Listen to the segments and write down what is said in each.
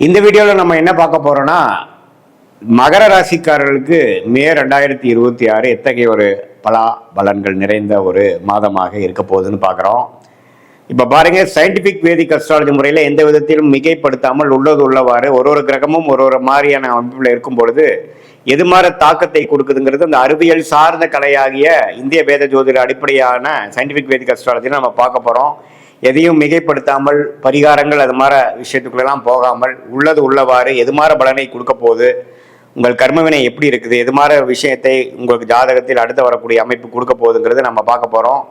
இந்த வீடியோவில் நம்ம என்ன பார்க்க போறோம்னா, மகர ராசிக்காரர்களுக்கு மே 2026 எத்தகைய ஒரு பலன்கள் நிறைந்த ஒரு மாதமாக இருக்க போகுதுன்னு பார்க்குறோம். இப்போ பாருங்க, சயின்டிபிக் வேதிக் அஸ்ட்ராலஜி முறையில் எந்த விதத்திலும் மிகைப்படுத்தாமல் உள்ளது உள்ளவாறு ஒரு கிரகமும் ஒரு மாதிரியான அமைப்பில் இருக்கும் பொழுது எது மாதிரி தாக்கத்தை கொடுக்குதுங்கிறது அந்த அறிவியல் சார்ந்த கலையாகிய இந்திய வேத ஜோதிட அடிப்படையான சயின்டிபிக் வேதிக் அஸ்ட்ராலஜி நம்ம பார்க்க போகிறோம். எதையும் மிகைப்படுத்தாமல் பரிகாரங்கள் அது மாதிரி விஷயத்துக்குள்ளெல்லாம் போகாமல் உள்ளது உள்ளவாறு எது மாதிரி பலனை கொடுக்க போகுது, உங்கள் கர்மவினை எப்படி இருக்குது, எது மாதிரி விஷயத்தை உங்களுக்கு ஜாதகத்தில் அடுத்து வரக்கூடிய அமைப்பு கொடுக்க போகுதுங்கிறது நம்ம பார்க்க போகிறோம்.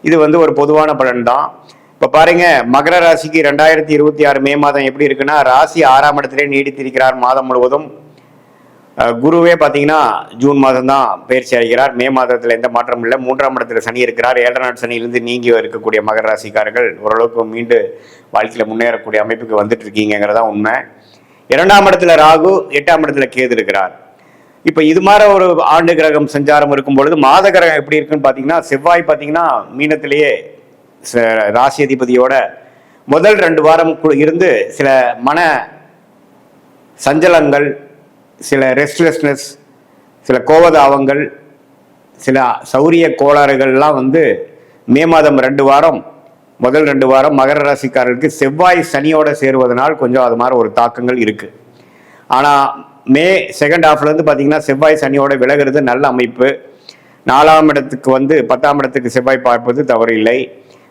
இது ஒரு பொதுவான பலன் தான். இப்போ பாருங்க, மகர ராசிக்கு 2026 மே மாதம் எப்படி இருக்குன்னா, ராசி 6ஆம் இடத்திலே நீடித்திருக்கிறார் மாதம் முழுவதும். குருவே பார்த்தீங்கன்னா ஜூன் மாதம் தான் பயிற்சி அடைகிறார். மே மாதத்தில் எந்த மாற்றமும் இல்லை. 3ஆம் இடத்துல சனி இருக்கிறார். 7 நாள் சனியிலிருந்து நீங்கி இருக்கக்கூடிய மகர ராசிக்காரர்கள் ஓரளவுக்கு மீண்டு வாழ்க்கையில் முன்னேறக்கூடிய அமைப்புக்கு வந்துட்டு இருக்கீங்கிறதா உண்மை. 2ஆம் இடத்துல ராகு, 8ஆம் இடத்துல கேது இருக்கிறார். இப்போ இது மாதிரி ஒரு ஆண்டு கிரகம் சஞ்சாரம் இருக்கும் பொழுது மாத கிரகம் எப்படி இருக்குன்னு பார்த்தீங்கன்னா, செவ்வாய் பார்த்தீங்கன்னா மீனத்திலேயே ராசி அதிபதியோட முதல் 2 வாரம் இருந்து சில மன சஞ்சலங்கள், சில ரெஸ்ட்லெஸ்னஸ், சில கோபதாபங்கள், சில சௌரிய கோளாறுகள்லாம் மே மாதம் 2 வாரம் முதல் 2 வாரம் மகர ராசிக்காரர்களுக்கு செவ்வாய் சனியோட சேருவதனால் கொஞ்சம் அது மாதிரி ஒரு தாக்கங்கள் இருக்குது. ஆனால் மே செகண்ட் ஹாஃப்லேருந்து பார்த்தீங்கன்னா செவ்வாய் சனியோட விலகிறது நல்ல அமைப்பு. 4ஆம் இடத்துக்கு 10ஆம் இடத்துக்கு செவ்வாய் பார்ப்பது தவறு இல்லை.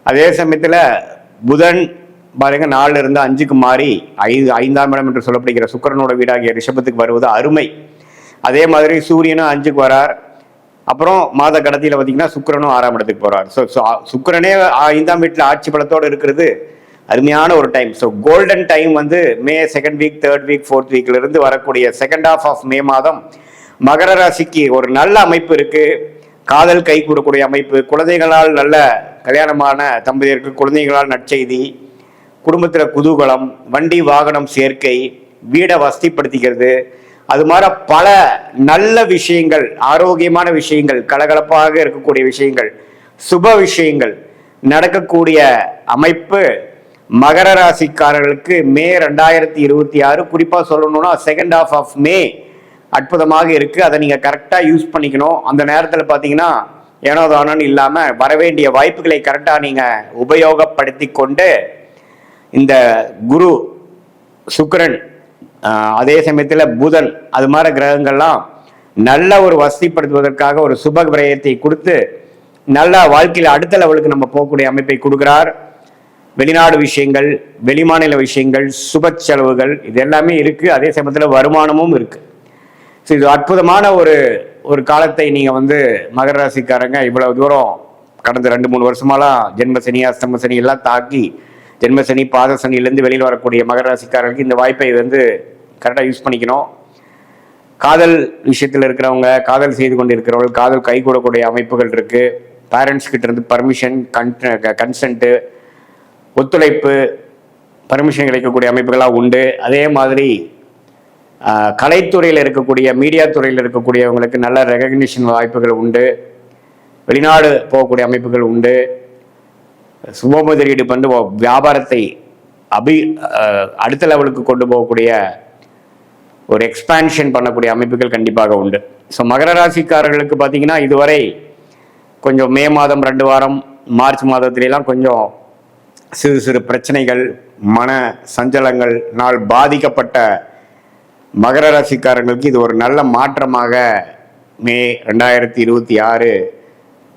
அதே சமயத்தில் புதன் பாருங்க 4 இருந்து 5க்கு மாறி 5ஆம் இடம் என்று சொல்லப்படுகிற சுக்கிரனோட வீடாகிய ரிஷபத்துக்கு வருவது அருமை. அதே மாதிரி சூரியனும் 5க்கு வரார். அப்புறம் மாத கடத்தியில் பார்த்தீங்கன்னா சுக்கிரனும் 6ஆம் இடத்துக்கு போறார். ஸோ சுக்கிரனே 5ஆம் வீட்டில் ஆட்சி பலத்தோடு இருக்கிறது அருமையான ஒரு time. So golden time May second week, third week, fourth வீக்ல இருந்து வரக்கூடிய செகண்ட் ஹாஃப் ஆஃப் மே மாதம் மகர ராசிக்கு ஒரு நல்ல அமைப்பு இருக்கு. காதல் கை கூடக்கூடிய அமைப்பு, குழந்தைகளால் நல்ல கல்யாணமான தம்பதியருக்கு குழந்தைகளால் நற்செய்தி, குடும்பத்தில் குதூகலம், வண்டி வாகனம் சேர்க்கை, வீடை வசதிப்படுத்திக்கிறது, அது மாதிரி பல நல்ல விஷயங்கள், ஆரோக்கியமான விஷயங்கள், கலகலப்பாக இருக்கக்கூடிய விஷயங்கள், சுப விஷயங்கள் நடக்கக்கூடிய அமைப்பு மகர ராசிக்காரர்களுக்கு மே 2026 குறிப்பாக சொல்லணும்னா செகண்ட் ஹாஃப் ஆஃப் மே அற்புதமாக இருக்கு. அதை நீங்க கரெக்டா யூஸ் பண்ணிக்கணும். அந்த நேரத்தில் பார்த்தீங்கன்னா ஏனோதானோன்னு இல்லாமல் வரவேண்டிய வாய்ப்புகளை கரெக்டாக நீங்க உபயோகப்படுத்தி கொண்டு இந்த குரு, சுக்கிரன், அதே சமயத்தில் புதன், அது மாதிரி கிரகங்கள்லாம் நல்ல ஒரு வசதிப்படுத்துவதற்காக ஒரு சுப விரயத்தை கொடுத்து நல்ல வாழ்க்கையில் அடுத்த லெவலுக்கு நம்ம போகக்கூடிய அமைப்பை கொடுக்கிறார். வெளிநாடு விஷயங்கள், வெளிமாநில விஷயங்கள், சுப செலவுகள் இது எல்லாமே இருக்கு. அதே சமயத்தில் வருமானமும் இருக்கு. ஸோ இது அற்புதமான ஒரு காலத்தை நீங்க மகர ராசிக்காரங்க இவ்வளவு தூரம் கடந்த 2-3 வருஷமாலாம் ஜென்மசனி, அஷ்டம சனி எல்லாம் தாக்கி ஜென்மசனி, பாத சனியிலேருந்து வெளியில் வரக்கூடிய மகர ராசிக்காரர்களுக்கு இந்த வாய்ப்பை கரெக்டாக யூஸ் பண்ணிக்கணும். காதல் விஷயத்தில் இருக்கிறவங்க, காதல் செய்து கொண்டு இருக்கிறவர்கள், காதல் கை கூடக்கூடிய அமைப்புகள் இருக்கு. பேரண்ட்ஸ் கிட்ட இருந்து பர்மிஷன், கன்சென்ட்டு, ஒத்துழைப்பு, பர்மிஷன் கிடைக்கக்கூடிய அமைப்புகளாக உண்டு. அதே மாதிரி கலைத்துறையில் இருக்கக்கூடிய, மீடியா துறையில் இருக்கக்கூடியவங்களுக்கு நல்ல ரெகக்னிஷன் வாய்ப்புகள் உண்டு. வெளிநாடு போகக்கூடிய அமைப்புகள் உண்டு. சுப முதலீடு பண்ணி வியாபாரத்தை அடுத்த லெவலுக்கு கொண்டு போகக்கூடிய ஒரு எக்ஸ்பான்ஷன் பண்ணக்கூடிய அமைப்புகள் கண்டிப்பாக உண்டு. ஸோ மகர ராசிக்காரர்களுக்கு பார்த்தீங்கன்னா இதுவரை கொஞ்சம் மே மாதம் 2 வாரம், மார்ச் மாதத்திலாம் கொஞ்சம் சிறு சிறு பிரச்சனைகள், மன சஞ்சலங்கள் நாள் பாதிக்கப்பட்ட மகர ராசிக்காரர்களுக்கு இது ஒரு நல்ல மாற்றமாக மே 2026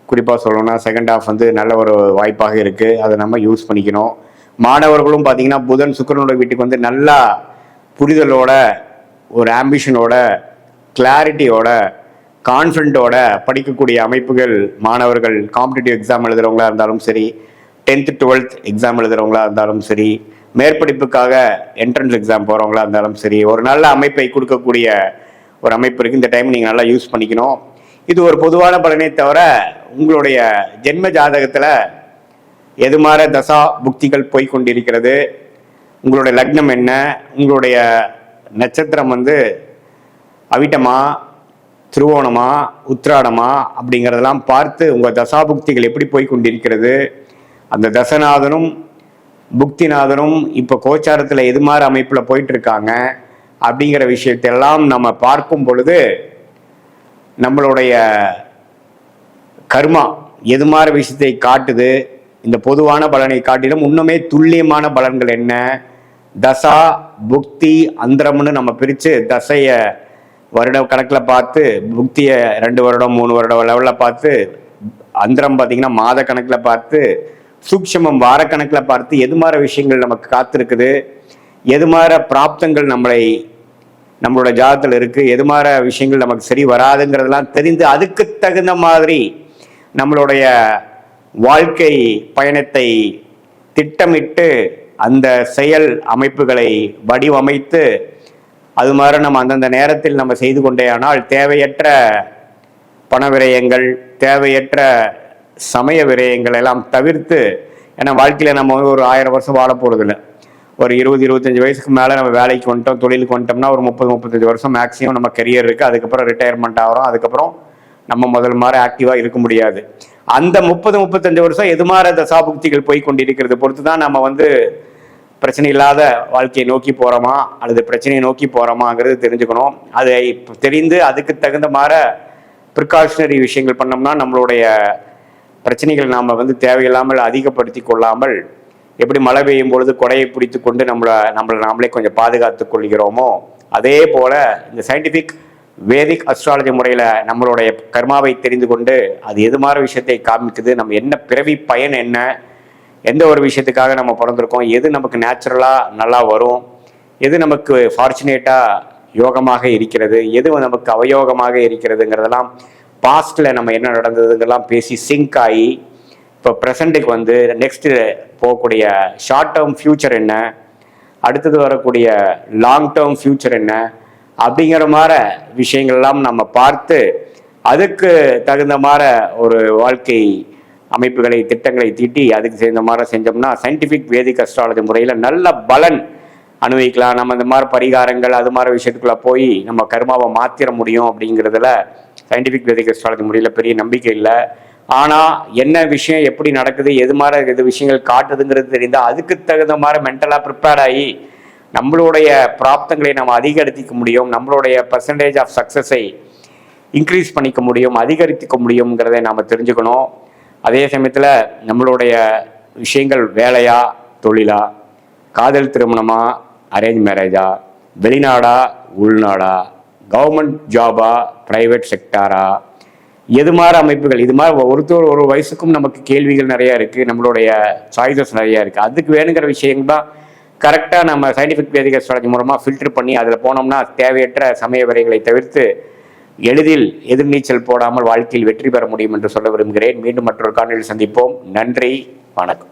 குறிப்பாக சொல்லணும்னா செகண்ட் ஹாஃப் நல்ல ஒரு வாய்ப்பாக இருக்குது. அதை நம்ம யூஸ் பண்ணிக்கணும். மாணவர்களும் பார்த்தீங்கன்னா புதன் சுக்கிரனோட வீட்டுக்கு நல்லா புரிதலோட, ஒரு ஆம்பிஷனோட, கிளாரிட்டியோட, கான்ஃபிடென்ட்டோட படிக்கக்கூடிய அமைப்புகள் மாணவர்கள் காம்படிட்டிவ் எக்ஸாம் எழுதுறவங்களா இருந்தாலும் சரி, 10th 12th எக்ஸாம் எழுதுறவங்களா இருந்தாலும் சரி, மேற்படிப்புக்காக என்ட்ரன்ஸ் எக்ஸாம் போகிறவங்களா இருந்தாலும் சரி, ஒரு நல்ல அமைப்பை கொடுக்கக்கூடிய ஒரு அமைப்பு இருக்குது. இந்த டைம் நீங்கள் நல்லா யூஸ் பண்ணிக்கணும். இது ஒரு பொதுவான பலனை தவிர உங்களுடைய ஜென்ம ஜாதகத்தில் எது மாதிரி தசா புக்திகள் போய்கொண்டிருக்கிறது, உங்களுடைய லக்னம் என்ன, உங்களுடைய நட்சத்திரம் அவிட்டமா, திருவோணமா, உத்திராடமா அப்படிங்கிறதெல்லாம் பார்த்து உங்கள் தசாபுக்திகள் எப்படி போய்கொண்டிருக்கிறது, அந்த தசநாதனும் புக்திநாதனும் இப்போ கோச்சாரத்தில் எது மாதிரி அமைப்பில் போயிட்டு இருக்காங்க அப்படிங்கிற விஷயத்தெல்லாம் நம்ம பார்க்கும் பொழுது நம்மளுடைய கர்மா எது மாதிரி விஷயத்தை காட்டுது, இந்த பொதுவான பலனை காட்டிலும் இன்னுமே துல்லியமான பலன்கள் என்ன, தசா புக்தி அந்தரம்னு நம்ம பிரித்து தசையை வருட கணக்கில் பார்த்து, புக்தியை 2 வருடம் 3 வருடம் லெவலில் பார்த்து, அந்தரம் பார்த்திங்கன்னா மாத கணக்கில் பார்த்து, சூக்ஷமம் வாரக்கணக்கில் பார்த்து எது மாதிரி விஷயங்கள் நமக்கு காத்திருக்குது, எது மாதிரி பிராப்தங்கள் நம்மளோட ஜாதகத்தில் இருக்குது, எது மாதிரி விஷயங்கள் நமக்கு சரி வராதுங்கிறதெல்லாம் தெரிந்து அதுக்கு தகுந்த மாதிரி நம்மளுடைய வாழ்க்கை பயணத்தை திட்டமிட்டு அந்த செயல் அமைப்புகளை வடிவமைத்து அது மாதிரி நம்ம அந்தந்த நேரத்தில் நம்ம செய்து கொண்டே ஆனால் தேவையற்ற பண விரயங்கள், தேவையற்ற சமய விரயங்கள் எல்லாம் தவிர்த்து, ஏன்னா வாழ்க்கையில் நம்ம ஒரு 1000 வருஷம் வாழ போகிறதில்ல. ஒரு 20-25 வயசுக்கு மேலே நம்ம வேலைக்கு வந்துட்டோம், தொழிலுக்கு வந்துட்டோம்னா ஒரு 30-35 வருஷம் மேக்ஸிமம் நம்ம கரியர் இருக்குது. அதுக்கப்புறம் ரிட்டையர்மெண்ட் ஆகிறோம். அதுக்கப்புறம் நம்ம முதல் மாதிரி ஆக்டிவாக இருக்க முடியாது. அந்த 30-35 வருஷம் எது மாதிரி தசாபுக்திகள் போய் கொண்டிருக்கிறது பொறுத்து தான் நம்ம பிரச்சனை இல்லாத வாழ்க்கையை நோக்கி போகிறோமா அல்லது பிரச்சனையை நோக்கி போகிறோமாங்கிறது தெரிஞ்சுக்கணும். அதை தெரிந்து அதுக்கு தகுந்த மாதிரி ப்ரிகாஷனரி விஷயங்கள் பண்ணோம்னா நம்மளுடைய பிரச்சனைகள் நாம் தேவையில்லாமல் அதிகப்படுத்தி கொள்ளாமல், எப்படி மழை பெய்யும் பொழுது கொடையை பிடித்து கொண்டு நம்மளை நாமளே கொஞ்சம் பாதுகாத்து கொள்கிறோமோ, அதே போல் இந்த சயின்டிஃபிக் வேதிக் அஸ்ட்ராலஜி முறையில் நம்மளுடைய கர்மாவை தெரிந்து கொண்டு அது எது மாதிரி விஷயத்தை காமிக்குது, நம்ம என்ன பிறவி பயன் என்ன, எந்த ஒரு விஷயத்துக்காக நம்ம பிறந்திருக்கோம், எது நமக்கு நேச்சுரலாக நல்லா வரும், எது நமக்கு ஃபார்ச்சுனேட்டாக யோகமாக இருக்கிறது, எது நமக்கு அவயோகமாக இருக்கிறதுங்கிறதெல்லாம் பாஸ்டில் நம்ம என்ன நடந்ததுங்கெல்லாம் பேசி சிங்க் ஆகி இப்போ ப்ரெசண்ட்டுக்கு நெக்ஸ்ட்டு போகக்கூடிய ஷார்ட் டேர்ம் ஃப்யூச்சர் என்ன, அடுத்தது வரக்கூடிய லாங் டேர்ம் ஃப்யூச்சர் என்ன அப்படிங்கிற மாதிரி விஷயங்கள்லாம் நம்ம பார்த்து அதுக்கு தகுந்த மாதிரி ஒரு வாழ்க்கை அமைப்புகளை திட்டங்களை தீட்டி அதுக்கு சேர்ந்த மாதிரி செஞ்சோம்னா சயின்டிஃபிக் வேதிக் அஸ்ட்ராலஜி முறையில் நல்ல பலன் அனுபவிக்கலாம். நம்ம இந்த மாதிரி பரிகாரங்கள் அது மாதிரி விஷயத்துக்குள்ள போய் நம்ம கர்மாவை மாற்றிட முடியும் அப்படிங்கிறதுல சயின்டிஃபிக் வேதிக் அஸ்ட்ராலஜி முறையில் பெரிய நம்பிக்கை இல்லை. ஆனால் என்ன விஷயம் எப்படி நடக்குது, எது மாதிரி எது விஷயங்கள் காட்டுதுங்கிறது தெரிந்தால் அதுக்கு தகுந்த மாதிரி மென்டலாக ப்ரிப்பேர்ட் ஆகி நம்மளுடைய பிராப்தங்களை நம்ம அதிகரிக்க முடியும், நம்மளுடைய பர்சன்டேஜ் ஆஃப் சக்ஸஸை இன்க்ரீஸ் பண்ணிக்க முடியும், அதிகரித்துக்க முடியுங்கிறதை நாம் தெரிஞ்சுக்கணும். அதே சமயத்தில் நம்மளுடைய விஷயங்கள் வேலையா தொழிலா, காதல் திருமணமா அரேஞ்ச் மேரேஜா, வெளிநாடா உள்நாடா, கவர்மெண்ட் ஜாபா ப்ரைவேட் செக்டாரா, எது மாதிரி அமைப்புகள், இது மாதிரி ஒரு வயசுக்கும் நமக்கு கேள்விகள் நிறையா இருக்குது, நம்மளுடைய சாய்ஸஸ் நிறையா இருக்குது. அதுக்கு வேணுங்கிற விஷயங்கள் தான் கரெக்டாக நம்ம சயின்டிஃபிக் வேதிக் அஸ்ட்ராலஜி மூலமாக ஃபில்டர் பண்ணி அதில் போனோம்னா தேவையற்ற சமய வரைகளை தவிர்த்து எளிதில் எதிர்நீச்சல் போடாமல் வாழ்க்கையில் வெற்றி பெற முடியும் என்று சொல்ல விரும்புகிறேன். மீண்டும் மற்றொரு காணொளியில் சந்திப்போம். நன்றி, வணக்கம்.